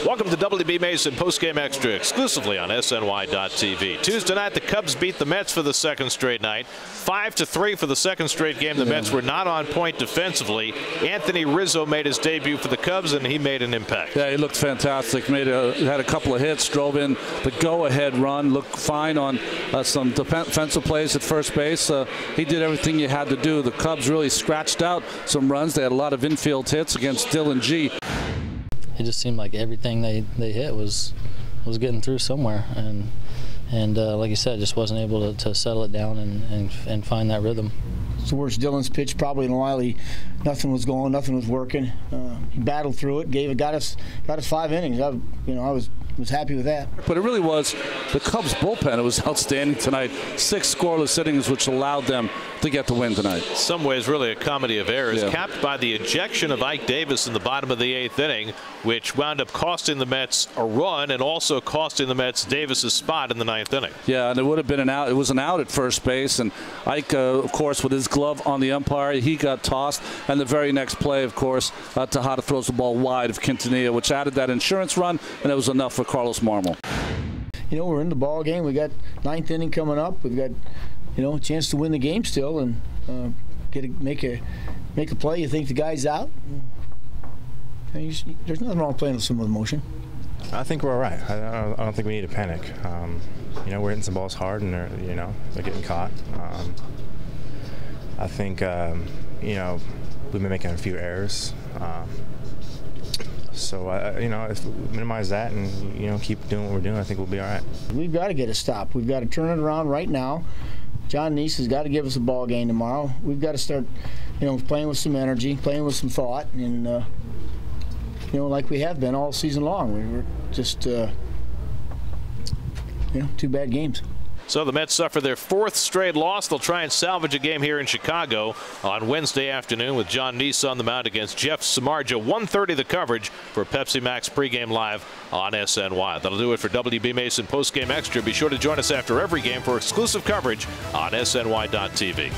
Welcome to WB Mason Postgame Extra exclusively on SNY.TV. Tuesday night, the Cubs beat the Mets for the second straight night. 5-3 for the second straight game. The Mets were not on point defensively. Anthony Rizzo made his debut for the Cubs, and he made an impact. Yeah, he looked fantastic. Had a couple of hits, drove in the go-ahead run, looked fine on some defensive plays at first base. He did everything you had to do. The Cubs really scratched out some runs. They had a lot of infield hits against Dylan G. It just seemed like everything they hit was getting through somewhere, and like you said, just wasn't able to settle it down and find that rhythm. It's the worst Dylan's pitch probably in a while. Nothing was going, nothing was working. He battled through it, got us 5 innings. I was happy with that. But it really was the Cubs bullpen. It was outstanding tonight. 6 scoreless innings, which allowed them to get the win tonight. In some ways, really a comedy of errors, capped by the ejection of Ike Davis in the bottom of the 8th inning, which wound up costing the Mets a run and also costing the Mets Davis's spot in the 9th inning. Yeah, and it would have been an out. It was an out at first base, and Ike, of course, with his glove on the umpire, he got tossed. And the very next play, of course, Tejada throws the ball wide of Quintanilla, which added that insurance run, and it was enough for Carlos Marmol. You know, we're in the ball game. We got 9th inning coming up. We've got, a chance to win the game still, and make a play. You think the guy's out. There's nothing wrong with playing with some emotion. I think we're all right. I don't think we need to panic. We're hitting some balls hard, and they're getting caught. I think we've been making a few errors. So if we minimize that and keep doing what we're doing, I think we'll be all right. We've got to get a stop. We've got to turn it around right now. John Neese has got to give us a ball game tomorrow. We've got to start, playing with some energy, playing with some thought, and like we have been all season long. We were just 2 bad games. So the Mets suffer their 4th straight loss. They'll try and salvage a game here in Chicago on Wednesday afternoon with John Neese on the mound against Jeff Samardzija. 1:30 the coverage for Pepsi Max pregame live on SNY. That'll do it for WB Mason Postgame Extra. Be sure to join us after every game for exclusive coverage on SNY.TV.